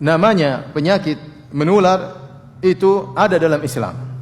namanya penyakit menular itu ada dalam Islam.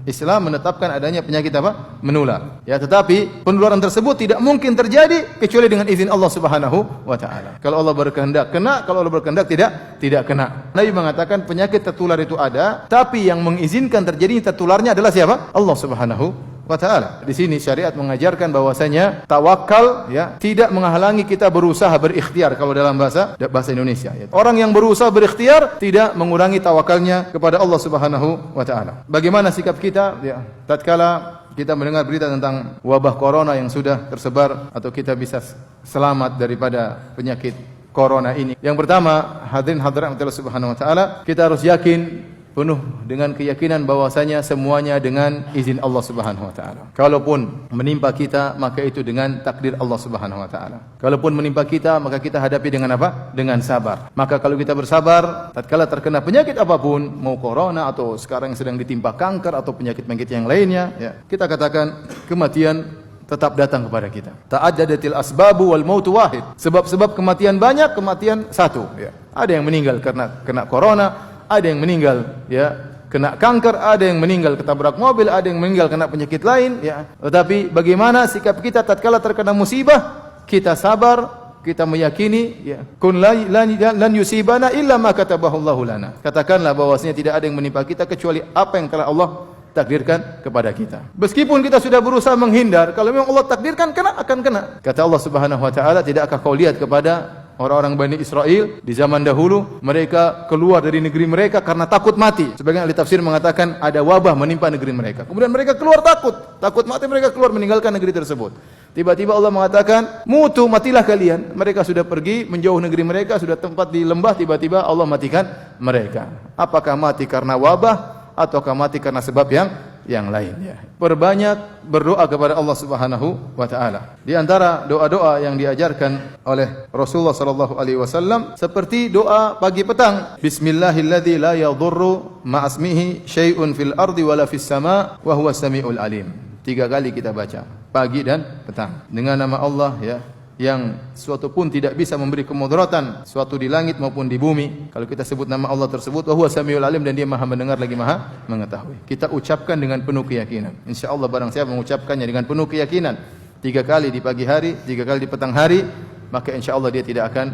Islam menetapkan adanya penyakit apa? Menular. Ya, tetapi penularan tersebut tidak mungkin terjadi kecuali dengan izin Allah Subhanahu wa taala. Kalau Allah berkehendak kena, kalau Allah berkehendak tidak kena. Nabi mengatakan penyakit tertular itu ada, tapi yang mengizinkan terjadinya tertularnya adalah siapa? Allah Subhanahu wa taala. Di sini syariat mengajarkan bahwasanya tawakal ya tidak menghalangi kita berusaha berikhtiar kalau dalam bahasa Indonesia ya. Orang yang berusaha berikhtiar tidak mengurangi tawakalnya kepada Allah Subhanahu wa taala. Bagaimana sikap kita ya tatkala kita mendengar berita tentang wabah corona yang sudah tersebar atau kita bisa selamat daripada penyakit corona ini? Yang pertama, hadirin hadirat Allah Subhanahu wa taala, kita harus yakin penuh dengan keyakinan bahwasanya semuanya dengan izin Allah Subhanahu wa taala. Kalaupun menimpa kita, maka itu dengan takdir Allah Subhanahu wa taala. Kalaupun menimpa kita, maka kita hadapi dengan apa? Dengan sabar. Maka kalau kita bersabar, tatkala terkena penyakit apapun, mau corona atau sekarang yang sedang ditimpa kanker atau penyakit-penyakit yang lainnya, ya, kita katakan kematian tetap datang kepada kita. Ta'addadatil asbabu wal mautu wahid. Sebab-sebab kematian banyak, kematian satu, ya. Ada yang meninggal karena kena corona, ada yang meninggal ya kena kanker, ada yang meninggal ketabrak mobil, ada yang meninggal kena penyakit lain ya. Tetapi bagaimana sikap kita tatkala terkena musibah? Kita sabar, kita meyakini ya kun lan yusibana illa ma katabahu Allahu lana. Katakanlah bahwasanya tidak ada yang menimpa kita kecuali apa yang telah Allah takdirkan kepada kita. Meskipun kita sudah berusaha menghindar, kalau memang Allah takdirkan kena akan kena. Kata Allah Subhanahu wa taala, tidakkah kau lihat kepada orang-orang Bani Israel di zaman dahulu, mereka keluar dari negeri mereka karena takut mati. Sebagian ahli tafsir mengatakan ada wabah menimpa negeri mereka. Kemudian mereka keluar takut mati, mereka keluar meninggalkan negeri tersebut. Tiba-tiba Allah mengatakan, "Mutu, matilah kalian." Mereka sudah pergi menjauh negeri mereka, sudah tempat di lembah, tiba-tiba Allah matikan mereka. Apakah mati karena wabah ataukah mati karena sebab yang lainnya? Perbanyak berdoa kepada Allah Subhanahu wa taala. Di antara doa-doa yang diajarkan oleh Rasulullah sallallahu alaihi wasallam seperti doa pagi petang, bismillahilladzi la yadhurru ma'asmihi syai'un fil ardi wala fis sama' wa huwas samiul alim. 3 kali kita baca pagi dan petang dengan nama Allah ya yang suatu pun tidak bisa memberi kemudaratan suatu di langit maupun di bumi. Kalau kita sebut nama Allah tersebut, wa huwa samiul alim, dan dia Maha mendengar lagi Maha mengetahui. Kita ucapkan dengan penuh keyakinan. Insyaallah barang siapa mengucapkannya dengan penuh keyakinan 3 kali di pagi hari, 3 kali di petang hari, maka insyaallah dia tidak akan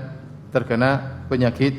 terkena penyakit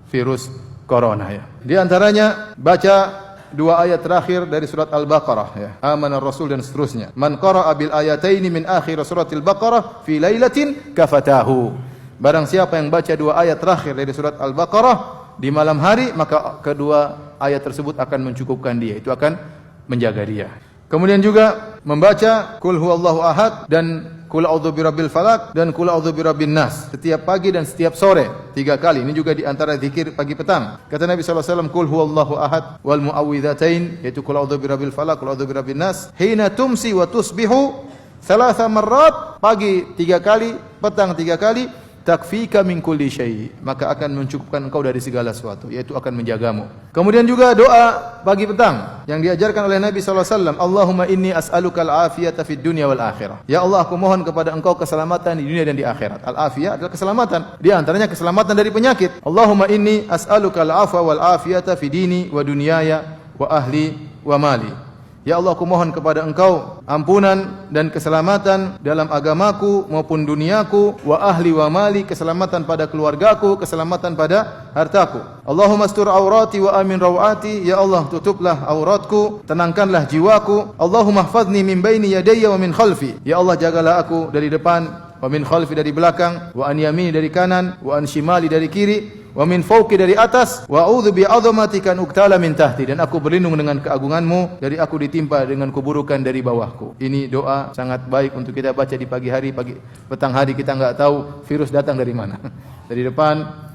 virus corona ya. Di antaranya baca 2 ayat terakhir dari surat Al-Baqarah ya. Amanar Rasul dan seterusnya. Man qara'a bil ayataini min akhir suratil Baqarah fi lailatin kafatahu. Barang siapa yang baca 2 ayat terakhir dari surat Al-Baqarah di malam hari, maka kedua ayat tersebut akan mencukupkan dia. Itu akan menjaga dia. Kemudian juga membaca Qul huwallahu ahad dan Qul a'udzu birabbil falaq dan Qul a'udzu birabbin nas setiap pagi dan setiap sore 3 kali. Ini juga di antara zikir pagi petang. Kata Nabi sallallahu alaihi wasallam, Qul huwallahu ahad wal muawwidzatain, yaitu Qul a'udzu birabbil falaq, Qul a'udzu birabbin nas, hina tumsi wa tusbihu 3 marrat, pagi 3 kali, petang 3 kali, takfika min kulli syai', maka akan mencukupkan engkau dari segala sesuatu, yaitu akan menjagamu. Kemudian juga doa pagi petang yang diajarkan oleh Nabi sallallahu alaihi wasallam, Allahumma inni as'aluka al-afiyata fid dunya wal akhirah. Ya Allah, aku mohon kepada engkau keselamatan di dunia dan di akhirat. Al-afiyah adalah keselamatan, di antaranya keselamatan dari penyakit. Allahumma inni as'aluka al-afwa wal afiyata fi dini wa dunyaya wa ahli wa mali. Ya Allah, aku mohon kepada engkau ampunan dan keselamatan dalam agamaku maupun duniaku, wa ahli wa mali, keselamatan pada keluargaku, keselamatan pada hartaku. Allahumma astur aurati wa amin rawati, ya Allah tutuplah auratku, tenangkanlah jiwaku. Allahumma hfazni min baini yadayya wa min khalfi, ya Allah jagalah aku dari depan, wa min khalfi dari belakang, wa an yamini dari kanan, wa an shimali dari kiri, wa min fawqi dari atas, wa a'udzu bi'azamatika an uqtala min tahti, dan aku berlindung dengan keagunganmu dari aku ditimpa dengan keburukan dari bawahku. Ini doa sangat baik untuk kita baca di pagi hari, pagi petang hari. Kita enggak tahu virus datang dari mana. Dari depan,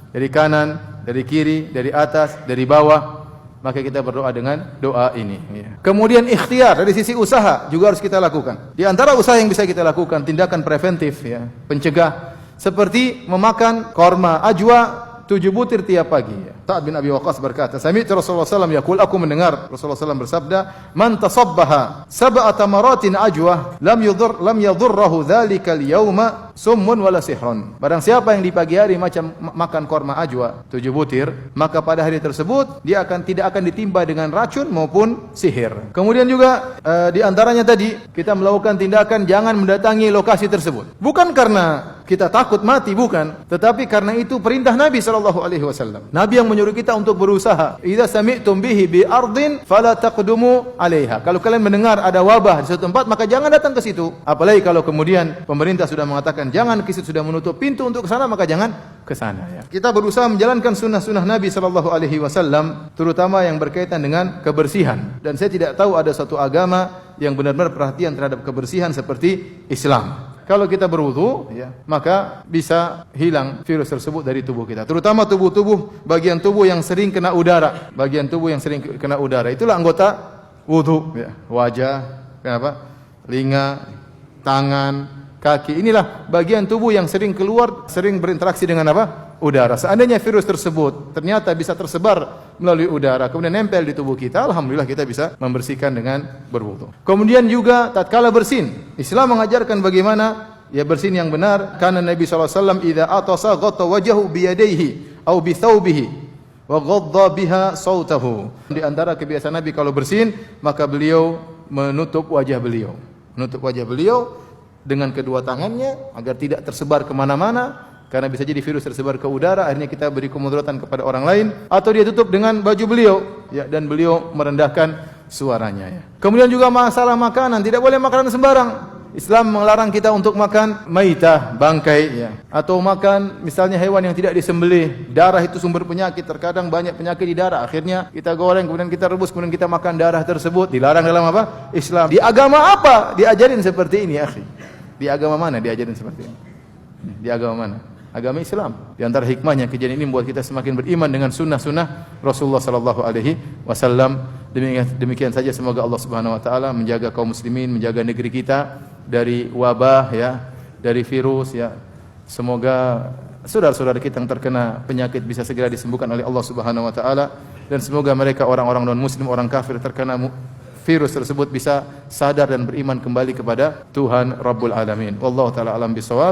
dari kanan, dari kiri, dari atas, dari bawah. Maka kita berdoa dengan doa ini ya. Kemudian ikhtiar dari sisi usaha juga harus kita lakukan. Di antara usaha yang bisa kita lakukan, tindakan preventif ya, pencegah, seperti memakan korma ajwa 7 butir tiap pagi. Sa'ad bin Abi Waqqas berkata, sami'tu Rasulullah SAW yaqul, aku mendengar Rasulullah SAW bersabda, man tasabbaha sab'ata maratin ajwah lam yadhurruhu dzalikal yauma summun wala sihrun. Barang siapa yang di pagi hari macam makan korma ajwa 7 butir, maka pada hari tersebut dia tidak akan ditimpa dengan racun maupun sihir. Kemudian juga di antaranya tadi kita melakukan tindakan jangan mendatangi lokasi tersebut. Bukan karena kita takut mati, bukan, tetapi karena itu perintah Nabi sallallahu alaihi wasallam. Nabi yang menyuruh kita untuk berusaha. Idza sami'tum bihi bi ardin fala taqdumu 'alaiha. Kalau kalian mendengar ada wabah di suatu tempat, maka jangan datang ke situ. Apalagi kalau kemudian pemerintah sudah mengatakan jangan ke situ, sudah menutup pintu untuk ke sana, maka jangan ke sana ya. Kita berusaha menjalankan sunnah-sunnah Nabi sallallahu alaihi wasallam, terutama yang berkaitan dengan kebersihan. Dan saya tidak tahu ada satu agama yang benar-benar perhatian terhadap kebersihan seperti Islam. Kalau kita berwudu, ya, maka bisa hilang virus tersebut dari tubuh kita. Terutama bagian tubuh yang sering kena udara. Bagian tubuh yang sering kena udara. Itulah anggota wudu. Ya. Wajah, kenapa? Telinga, tangan, kaki. Inilah bagian tubuh yang sering keluar, sering berinteraksi dengan apa? Udara. Seandainya virus tersebut ternyata bisa tersebar melalui udara, kemudian nempel di tubuh kita, alhamdulillah kita bisa membersihkan dengan berwudu. Kemudian juga tatkala bersin, Islam mengajarkan bagaimana ya bersin yang benar. Karena Nabi SAW idza atasa ghatta wajhahu bi yadayhi aw bi thawbihi wa ghadda biha sautahu. Di antara kebiasaan Nabi kalau bersin, maka beliau menutup wajah beliau. Menutup wajah beliau dengan kedua tangannya agar tidak tersebar kemana-mana. Karena bisa jadi virus tersebar ke udara, akhirnya kita beri kemudaratan kepada orang lain, atau dia tutup dengan baju beliau, ya, dan beliau merendahkan suaranya. Ya. Kemudian juga masalah makanan, tidak boleh makanan sembarang. Islam melarang kita untuk makan maitah, bangkai, ya, atau makan misalnya hewan yang tidak disembelih. Darah itu sumber penyakit, terkadang banyak penyakit di darah. Akhirnya kita goreng, kemudian kita rebus, kemudian kita makan darah tersebut. Dilarang dalam apa? Islam. Di agama apa diajarin seperti ini, akhi? Di agama mana diajarin seperti ini? Di agama mana? Agama Islam. Di antara hikmahnya kejadian ini membuat kita semakin beriman dengan sunnah-sunnah Rasulullah sallallahu alaihi wasallam. Demikian saja, semoga Allah Subhanahu wa taala menjaga kaum muslimin, menjaga negeri kita dari wabah, ya, dari virus, ya. Semoga saudara-saudara kita yang terkena penyakit bisa segera disembuhkan oleh Allah Subhanahu wa taala, dan semoga mereka orang-orang non muslim, orang kafir terkena virus tersebut bisa sadar dan beriman kembali kepada Tuhan Rabbul Alamin. Wallahu taala alam bisawab.